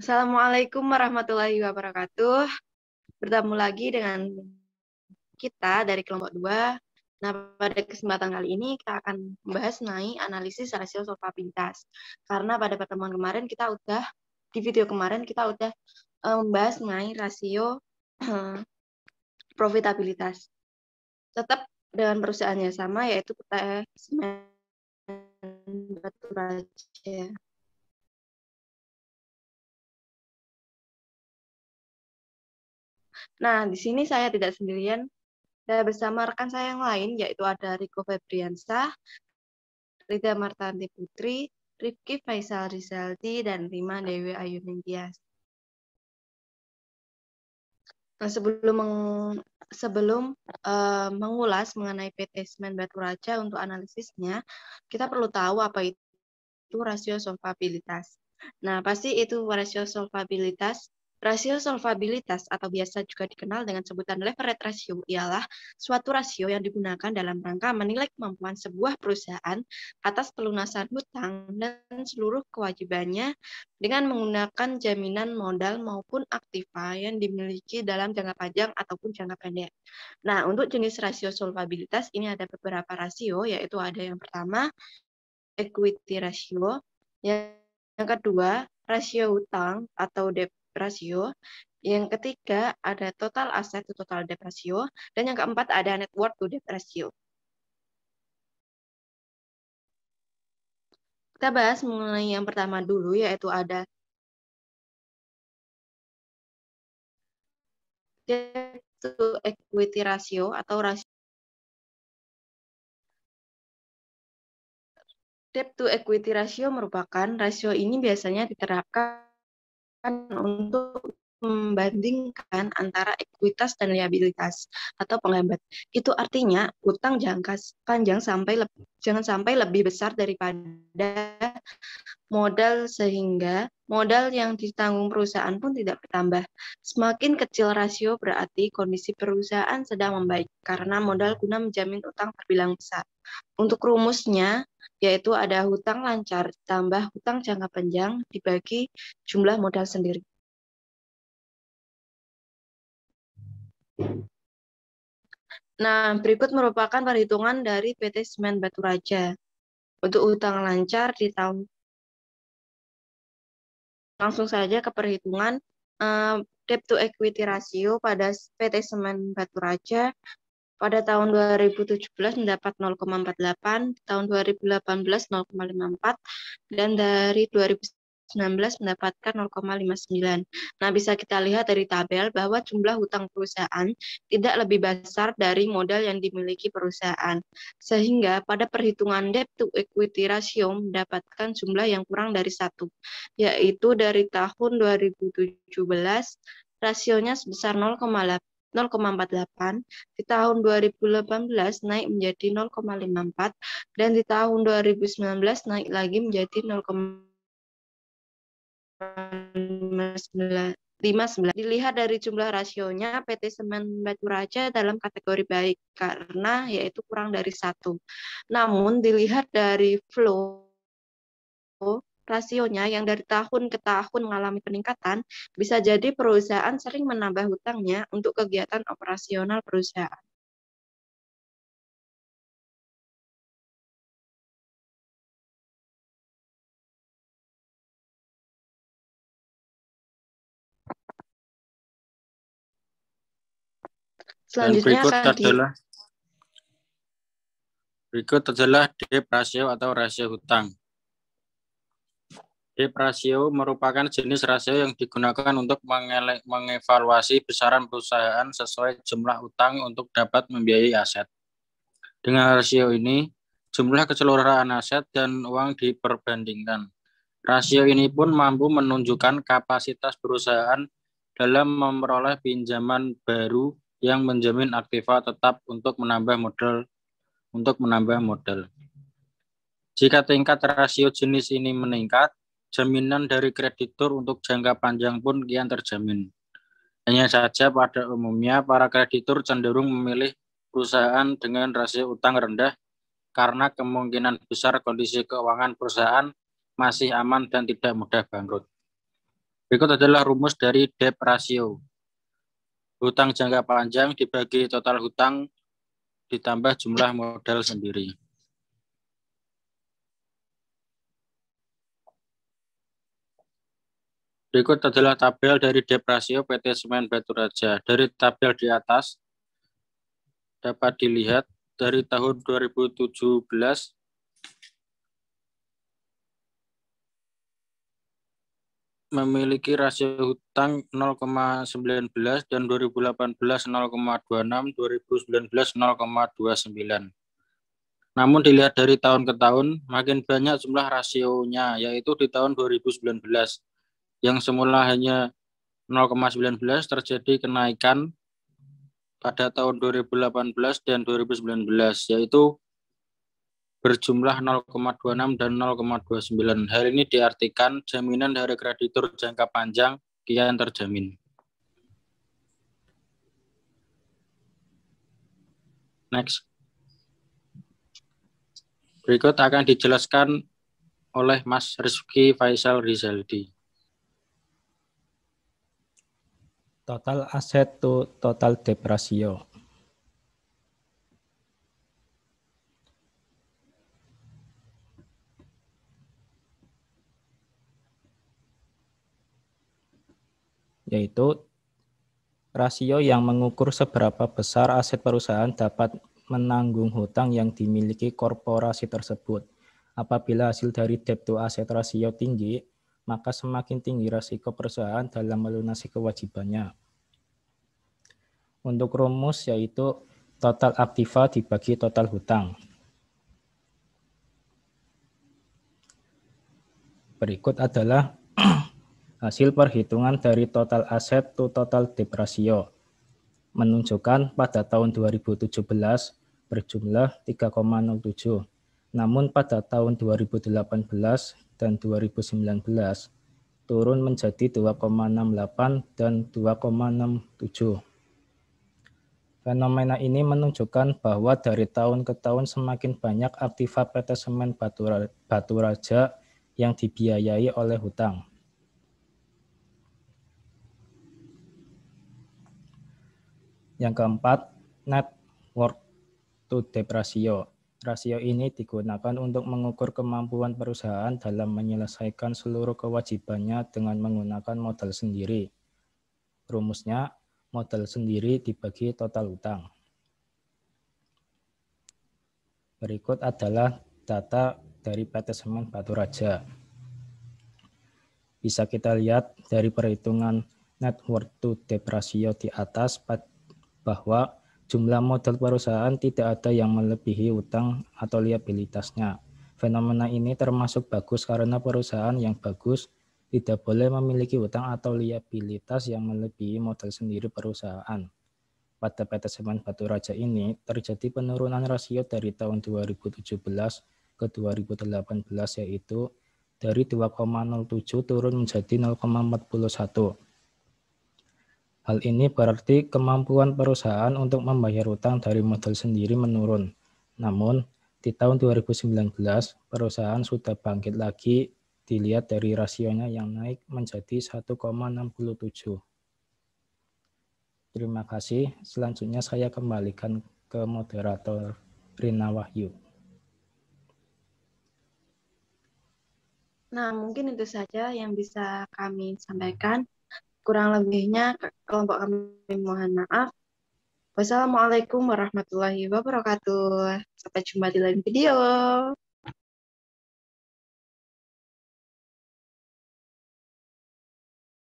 Assalamualaikum warahmatullahi wabarakatuh. Bertemu lagi dengan kita dari kelompok 2. Nah, pada kesempatan kali ini kita akan membahas mengenai analisis rasio solvabilitas. Karena pada pertemuan kemarin di video kemarin kita udah membahas mengenai rasio profitabilitas. Tetap dengan perusahaannya sama, yaitu PT Semen Batu Raja. Nah, di sini saya tidak sendirian. Saya bersama rekan saya yang lain, yaitu ada Riko Febriansah, Rida Martanti Putri, Rifki Faisal Rizaldi, dan Rima Dewi Ayuningtyas. Nah, sebelum mengulas mengenai PT Semen Batu Raja untuk analisisnya, kita perlu tahu apa itu rasio solvabilitas. Nah, pasti itu rasio solvabilitas. Rasio solvabilitas atau biasa juga dikenal dengan sebutan leverage ratio ialah suatu rasio yang digunakan dalam rangka menilai kemampuan sebuah perusahaan atas pelunasan hutang dan seluruh kewajibannya dengan menggunakan jaminan modal maupun aktiva yang dimiliki dalam jangka panjang ataupun jangka pendek. Nah, untuk jenis rasio solvabilitas ini ada beberapa rasio, yaitu ada yang pertama equity ratio, yang kedua rasio hutang atau debt ratio, yang ketiga ada total asset to total debt ratio, dan yang keempat ada net worth to debt ratio. Kita bahas mengenai yang pertama dulu, yaitu ada debt to equity ratio atau rasio. Debt to equity ratio merupakan rasio ini biasanya diterapkan untuk membandingkan antara ekuitas dan liabilitas atau penghambat. Itu artinya utang jangka panjang jangan sampai lebih besar daripada modal sehingga modal yang ditanggung perusahaan pun tidak bertambah. Semakin kecil rasio berarti kondisi perusahaan sedang membaik karena modal guna menjamin utang terbilang besar. Untuk rumusnya, yaitu ada hutang lancar tambah hutang jangka panjang dibagi jumlah modal sendiri. Nah, berikut merupakan perhitungan dari PT Semen Batu Raja. Untuk hutang lancar di tahun, langsung saja ke perhitungan debt to equity ratio pada PT Semen Batu Raja pada tahun 2017 mendapat 0,48, tahun 2018 0,54, dan dari 2019 mendapatkan 0,59. Nah, bisa kita lihat dari tabel bahwa jumlah hutang perusahaan tidak lebih besar dari modal yang dimiliki perusahaan. Sehingga pada perhitungan debt to equity ratio mendapatkan jumlah yang kurang dari 1, yaitu dari tahun 2017 rasionya sebesar 0,48, di tahun 2018 naik menjadi 0,54, dan di tahun 2019 naik lagi menjadi 0,59. Dilihat dari jumlah rasionya, PT Semen Batu Raja dalam kategori baik karena yaitu kurang dari 1. Namun dilihat dari flow rasionya yang dari tahun ke tahun mengalami peningkatan, bisa jadi perusahaan sering menambah hutangnya untuk kegiatan operasional perusahaan. Dan Selanjutnya berikut adalah debt ratio atau rasio hutang. Debt ratio merupakan jenis rasio yang digunakan untuk mengevaluasi besaran perusahaan sesuai jumlah utang untuk dapat membiayai aset. Dengan rasio ini, jumlah keseluruhan aset dan uang diperbandingkan. Rasio ini pun mampu menunjukkan kapasitas perusahaan dalam memperoleh pinjaman baru yang menjamin aktiva tetap untuk menambah modal. Jika tingkat rasio jenis ini meningkat, jaminan dari kreditur untuk jangka panjang pun kian terjamin. Hanya saja pada umumnya para kreditur cenderung memilih perusahaan dengan rasio utang rendah karena kemungkinan besar kondisi keuangan perusahaan masih aman dan tidak mudah bangkrut. Berikut adalah rumus dari debt ratio. Hutang jangka panjang dibagi total hutang ditambah jumlah modal sendiri. Berikut adalah tabel dari debt ratio PT Semen Batu Raja. Dari tabel di atas dapat dilihat dari tahun 2017 memiliki rasio hutang 0,19 dan 2018 0,26, 2019 0,29. Namun dilihat dari tahun ke tahun, makin banyak jumlah rasionya, yaitu di tahun 2019. Yang semula hanya 0,19 terjadi kenaikan pada tahun 2018 dan 2019, yaitu berjumlah 0,26 dan 0,29. Hal ini diartikan jaminan dari kreditur jangka panjang kian terjamin. Next. Berikut akan dijelaskan oleh Mas Rizky Faisal Rizaldi. Total asset to total debt ratio. Yaitu rasio yang mengukur seberapa besar aset perusahaan dapat menanggung hutang yang dimiliki korporasi tersebut. Apabila hasil dari debt to asset rasio tinggi, maka semakin tinggi risiko perusahaan dalam melunasi kewajibannya. Untuk rumus yaitu total aktiva dibagi total hutang. Berikut adalah hasil perhitungan dari total aset to total debt ratio. Menunjukkan pada tahun 2017 berjumlah 3,07. Namun pada tahun 2018 dan 2019 turun menjadi 2,68 dan 2,67. Fenomena ini menunjukkan bahwa dari tahun ke tahun semakin banyak aktiva PT Semen Batu Raja yang dibiayai oleh hutang. Yang keempat, net worth to debt ratio. Rasio ini digunakan untuk mengukur kemampuan perusahaan dalam menyelesaikan seluruh kewajibannya dengan menggunakan modal sendiri. Rumusnya, modal sendiri dibagi total utang. Berikut adalah data dari PT Semen Batu Raja. Bisa kita lihat dari perhitungan net worth to debt ratio di atas bahwa jumlah modal perusahaan tidak ada yang melebihi utang atau liabilitasnya. Fenomena ini termasuk bagus karena perusahaan yang bagus tidak boleh memiliki utang atau liabilitas yang melebihi modal sendiri perusahaan. Pada PT Semen Batu Raja ini terjadi penurunan rasio dari tahun 2017 ke 2018 yaitu dari 2,07 turun menjadi 0,41. Hal ini berarti kemampuan perusahaan untuk membayar utang dari modal sendiri menurun. Namun, di tahun 2019, perusahaan sudah bangkit lagi dilihat dari rasionya yang naik menjadi 1,67. Terima kasih. Selanjutnya saya kembalikan ke moderator Rina Wahyu. Nah, mungkin itu saja yang bisa kami sampaikan. Kurang lebihnya kelompok kami mohon maaf. Wassalamualaikum warahmatullahi wabarakatuh. Sampai jumpa di lain video.